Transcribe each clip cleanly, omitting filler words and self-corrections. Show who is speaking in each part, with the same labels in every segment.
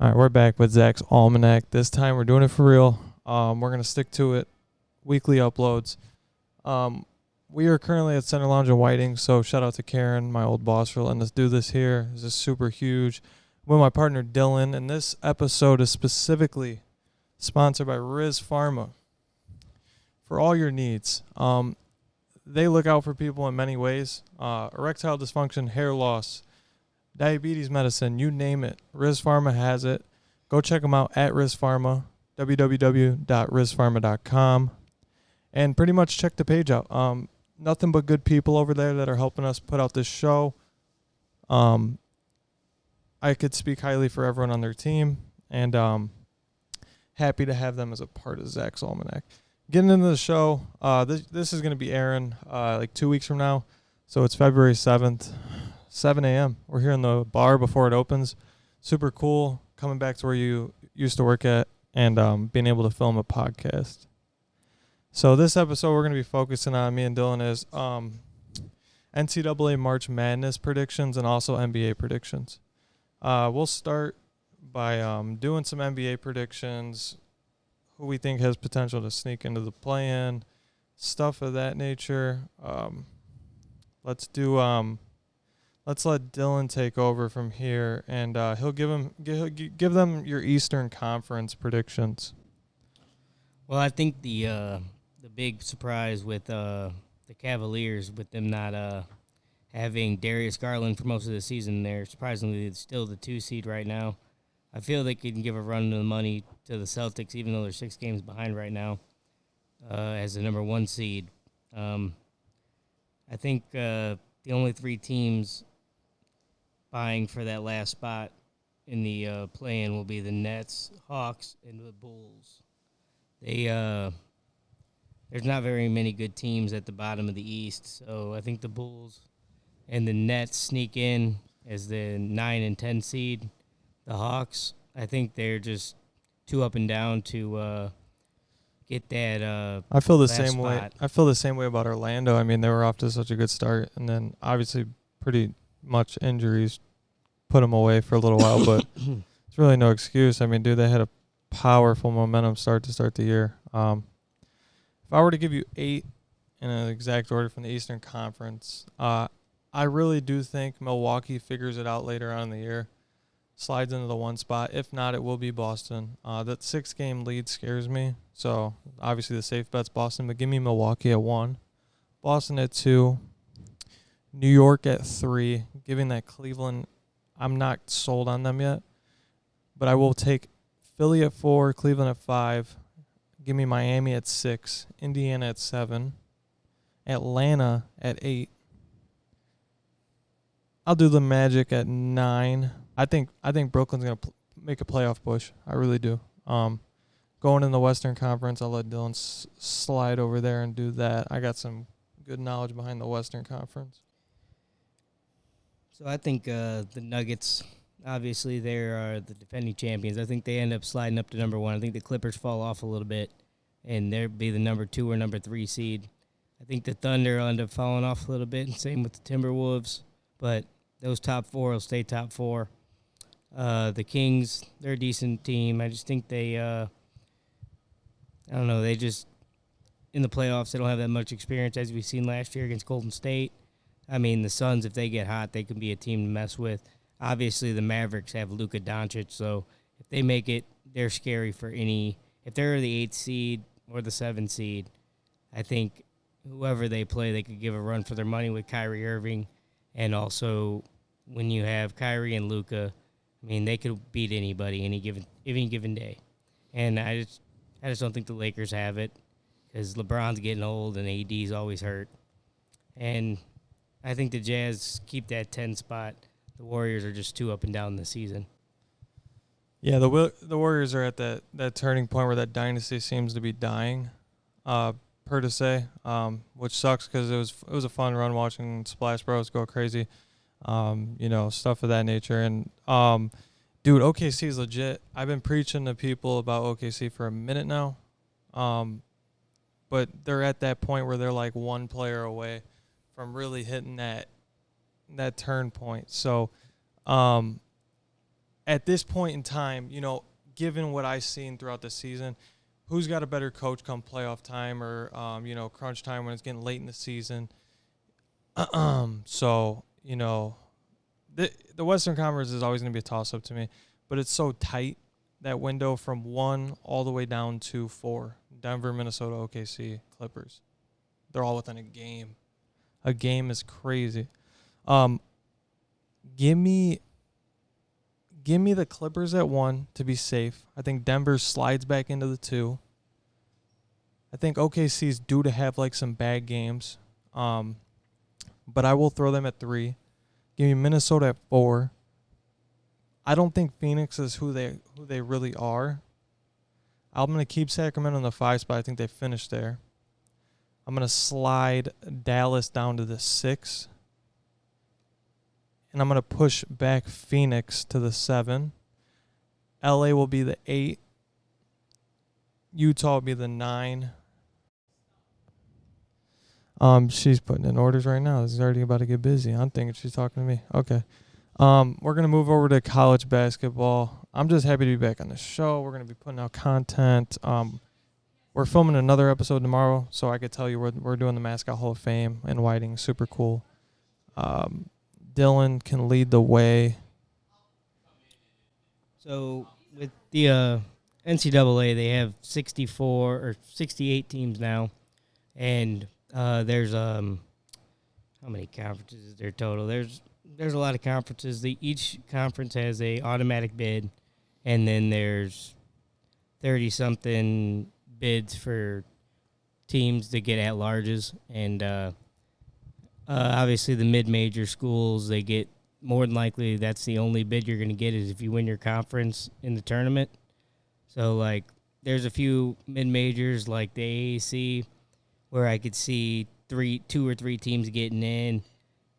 Speaker 1: All right, we're back with Zach's Almanac. This time we're doing it for real. We're going to stick to it. Weekly uploads. We are currently at Center Lounge in Whiting, so shout out to Karen, my old boss, for letting us do this here. This is super huge. With my partner Dillon, and this episode is specifically sponsored by Riz Pharma for all your needs. They look out for people in many ways. Erectile dysfunction, hair loss, diabetes medicine, you name it. Riz Pharma has it. Go check them out at Riz Pharma, www.rizpharma.com, and pretty much check the page out. Nothing but good people over there that are helping us put out this show. I could speak highly for everyone on their team, and happy to have them as a part of Zach's Almanac. Getting into the show, this is going to be airing like 2 weeks from now, so it's February 7th. 7 a.m. We're here in the bar before it opens. Super cool coming back to where you used to work at and being able to film a podcast. So this episode we're going to be focusing on, me and Dillon, is NCAA March Madness predictions and also NBA predictions. We'll start by doing some NBA predictions, who we think has potential to sneak into the play-in, stuff of that nature. Let's let Dillon take over from here, and he'll give them your Eastern Conference predictions.
Speaker 2: Well, I think the big surprise with the Cavaliers, with them not having Darius Garland for most of the season, they're surprisingly still the 2 seed right now. I feel they can give a run to the money to the Celtics, even though they're 6 games behind right now as the number 1 seed. I think the only 3 teams vying for that last spot in the play-in will be the Nets, Hawks, and the Bulls. There's not very many good teams at the bottom of the East, so I think the Bulls and the Nets sneak in as the 9 and 10 seed. The Hawks, I think they're just too up and down to get that.
Speaker 1: I feel the
Speaker 2: last
Speaker 1: same
Speaker 2: spot.
Speaker 1: way. I feel the same way about Orlando. I mean, they were off to such a good start, and then obviously pretty much injuries put them away for a little while, but it's really no excuse. I mean, dude, they had a powerful momentum start the year. If I were to give you 8 in an exact order from the Eastern Conference, I really do think Milwaukee figures it out later on in the year, slides into the 1 spot. If not, it will be Boston. That 6-game lead scares me, so obviously the safe bet's Boston, but give me Milwaukee at 1, Boston at 2, New York at 3, giving that Cleveland. I'm not sold on them yet, but I will take Philly at 4, Cleveland at 5. Give me Miami at 6, Indiana at 7, Atlanta at 8. I'll do the Magic at 9. I think Brooklyn's going to make a playoff push. I really do. Going in the Western Conference, I'll let Dillon slide over there and do that. I got some good knowledge behind the Western Conference.
Speaker 2: So I think the Nuggets, obviously, they're the defending champions. I think they end up sliding up to number 1. I think the Clippers fall off a little bit, and they'll be the number 2 or number 3 seed. I think the Thunder will end up falling off a little bit, and same with the Timberwolves. But those top 4 will stay top 4. The Kings, they're a decent team. I just think they, I don't know, they just, in the playoffs, they don't have that much experience as we've seen last year against Golden State. I mean, the Suns, if they get hot, they can be a team to mess with. Obviously, the Mavericks have Luka Doncic, so if they make it, they're scary for any. If they're the 8th seed or the 7th seed, I think whoever they play, they could give a run for their money with Kyrie Irving. And also, when you have Kyrie and Luka, I mean, they could beat anybody any given day. And I just don't think the Lakers have it because LeBron's getting old and AD's always hurt. And I think the Jazz keep that 10 spot. The Warriors are just too up and down this season.
Speaker 1: Yeah, the Warriors are at that turning point where that dynasty seems to be dying, per se, which sucks because it was a fun run watching Splash Bros go crazy, stuff of that nature. And dude, OKC is legit. I've been preaching to people about OKC for a minute now, but they're at that point where they're like 1 player away from really hitting that turn point. So at this point in time, given what I've seen throughout the season, who's got a better coach come playoff time or, crunch time when it's getting late in the season? So, the Western Conference is always going to be a toss-up to me, but it's so tight, that window from 1 all the way down to 4. Denver, Minnesota, OKC, Clippers. They're all within a game. A game is crazy. Give me the Clippers at 1 to be safe. I think Denver slides back into the 2. I think OKC's due to have like some bad games. But I will throw them at 3. Give me Minnesota at 4. I don't think Phoenix is who they really are. I'm going to keep Sacramento in the 5 spot. I think they finished there. I'm going to slide Dallas down to the 6. And I'm going to push back Phoenix to the 7. LA will be the 8. Utah will be the 9. She's putting in orders right now. This is already about to get busy. I'm thinking she's talking to me. Okay. We're going to move over to college basketball. I'm just happy to be back on the show. We're going to be putting out content. We're filming another episode tomorrow, so I could tell you we're doing the Mascot Hall of Fame in Whiting. Super cool. Dillon can lead the way.
Speaker 2: So with the NCAA, they have 64 or 68 teams now, and there's how many conferences is there total? There's a lot of conferences. Each conference has a automatic bid, and then there's 30-something bids for teams to get at-larges. And obviously the mid-major schools, they get more than likely that's the only bid you're going to get is if you win your conference in the tournament. So, like, there's a few mid-majors like the AAC where I could see 2 or 3 teams getting in.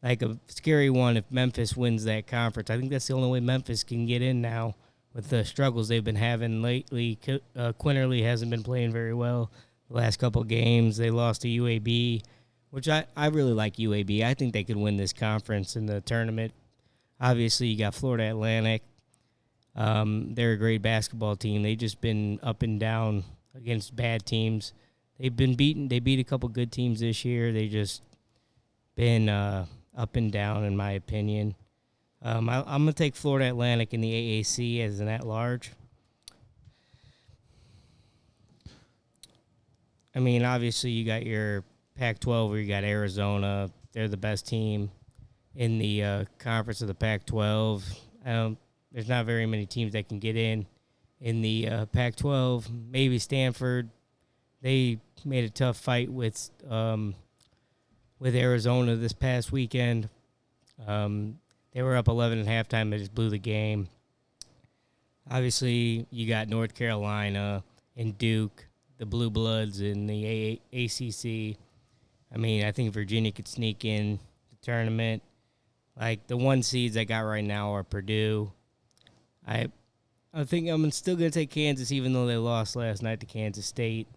Speaker 2: Like a scary one if Memphis wins that conference. I think that's the only way Memphis can get in now with the struggles they've been having lately. Quinterly hasn't been playing very well the last couple of games. They lost to UAB, which I really like UAB. I think they could win this conference in the tournament. Obviously, you got Florida Atlantic. They're a great basketball team. They've just been up and down against bad teams. They've been beaten. They beat a couple good teams this year. They just been up and down, in my opinion. I'm going to take Florida Atlantic in the AAC as an at-large. I mean, obviously, you got your Pac-12 where you got Arizona. They're the best team in the conference of the Pac-12. There's not very many teams that can get in the Pac-12. Maybe Stanford. They made a tough fight with Arizona this past weekend. They were up 11 at halftime. They just blew the game. Obviously, you got North Carolina and Duke, the Blue Bloods in the ACC. I mean, I think Virginia could sneak in the tournament. Like, the 1 seeds I got right now are Purdue. I think I'm still going to take Kansas even though they lost last night to Kansas State.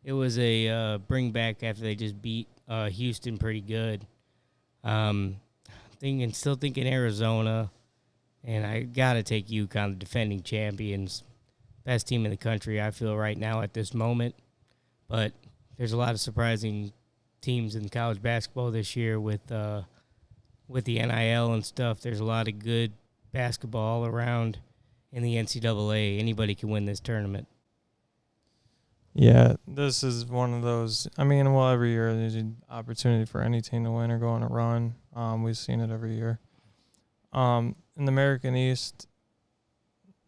Speaker 2: It was a bring back after they just beat Houston pretty good. Still thinking Arizona, and I got to take UConn, the defending champions, best team in the country, I feel, right now at this moment. But there's a lot of surprising teams in college basketball this year with the NIL and stuff. There's a lot of good basketball all around in the NCAA. Anybody can win this tournament.
Speaker 1: Yeah, this is one of those. I mean, well, every year there's an opportunity for any team to win or go on a run. We've seen it every year. In the American East,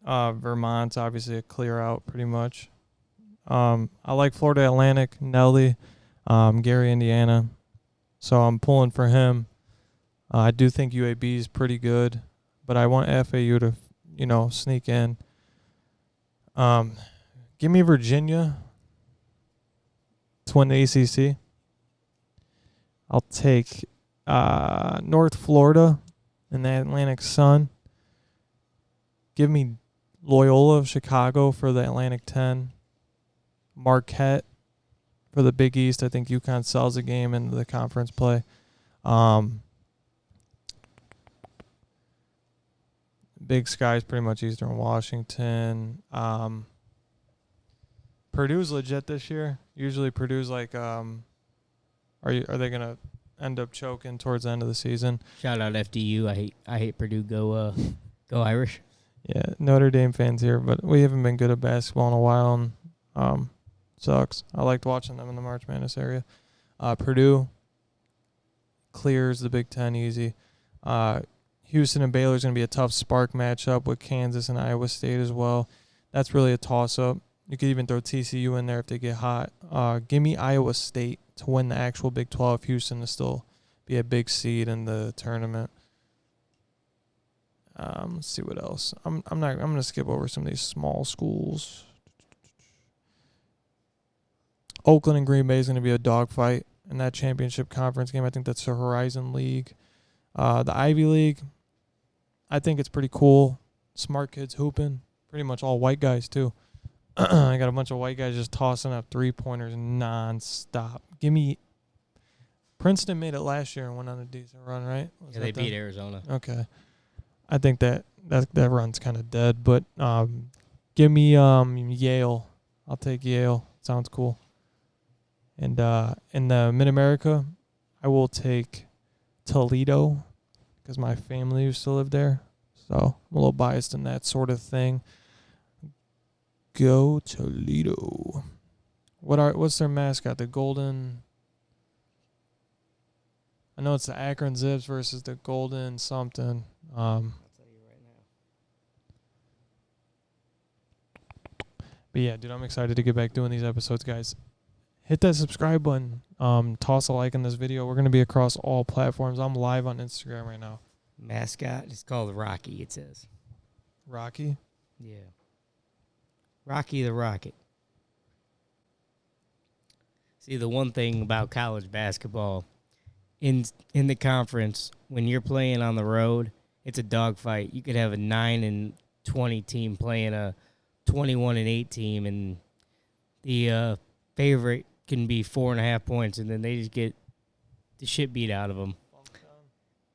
Speaker 1: Vermont's obviously a clear out pretty much. I like Florida Atlantic, Nelly, Gary, Indiana. So I'm pulling for him. I do think UAB is pretty good, but I want FAU to, sneak in. Give me Virginia to win the ACC. I'll take North Florida in the Atlantic Sun. Give me Loyola of Chicago for the Atlantic 10. Marquette for the Big East. I think UConn sells a game into the conference play. Big Sky's pretty much Eastern Washington. Purdue's legit this year. Usually Purdue's like, are they gonna end up choking towards the end of the season?
Speaker 2: Shout out FDU. I hate Purdue. Go Irish.
Speaker 1: Yeah, Notre Dame fans here, but we haven't been good at basketball in a while, and sucks. I liked watching them in the March Madness area. Purdue clears the Big Ten easy. Houston and Baylor is going to be a tough spark matchup with Kansas and Iowa State as well. That's really a toss-up. You could even throw TCU in there if they get hot. Give me Iowa State to win the actual Big 12. Houston to still be a big seed in the tournament. Let's see what else. I'm going to skip over some of these small schools. Oakland and Green Bay is going to be a dogfight in that championship conference game. I think that's the Horizon League. The Ivy League, I think it's pretty cool. Smart kids hooping. Pretty much all white guys, too. I got a bunch of white guys just tossing up three-pointers nonstop. Give me – Princeton made it last year and went on a decent run, right?
Speaker 2: Yeah, they beat Arizona.
Speaker 1: Okay. I think that run's kind of dead. But give me Yale. I'll take Yale. Sounds cool. And in the Mid-America, I will take Toledo because my family used to live there. So I'm a little biased in that sort of thing. Go Toledo. What's their mascot? The Golden. I know it's the Akron Zips versus the Golden something.
Speaker 2: I'll tell you right now.
Speaker 1: But yeah, dude, I'm excited to get back doing these episodes, guys. Hit that subscribe button. Toss a like on this video. We're gonna be across all platforms. I'm live on Instagram right now.
Speaker 2: Mascot is called Rocky. It says
Speaker 1: Rocky.
Speaker 2: Yeah. Rocky the Rocket. See, the one thing about college basketball, in the conference, when you're playing on the road, it's a dogfight. You could have a 9-20 team playing a 21-8 team, and the favorite can be 4.5 points, and then they just get the shit beat out of them.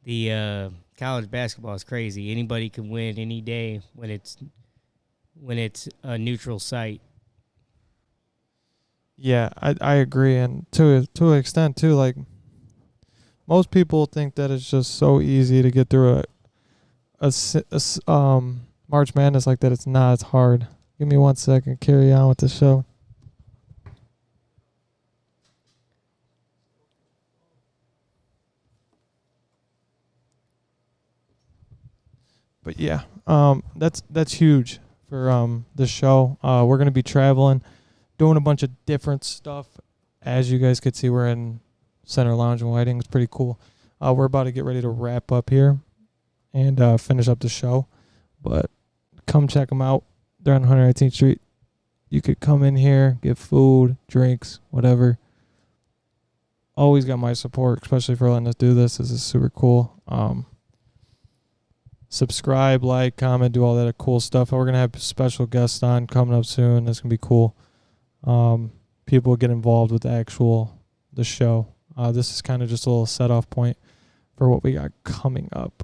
Speaker 2: The college basketball is crazy. Anybody can win any day when it's a neutral site.
Speaker 1: Yeah, I agree, and to an extent too. Like most people think that it's just so easy to get through a March Madness like that. It's not. It's hard. Give me 1 second. Carry on with the show. But yeah, that's huge for the show. We're gonna be traveling, doing a bunch of different stuff. As you guys could see, we're in Center Lounge in Whiting. It's pretty cool. We're about to get ready to wrap up here and finish up the show. But come check them out. They're on 118th Street. You could come in here, get food, drinks, whatever. Always got my support, especially for letting us do this. This is super cool. Subscribe, like, comment, do all that cool stuff. We're going to have special guests on coming up soon. That's going to be cool. People get involved with the show. This is kind of just a little set-off point for what we got coming up.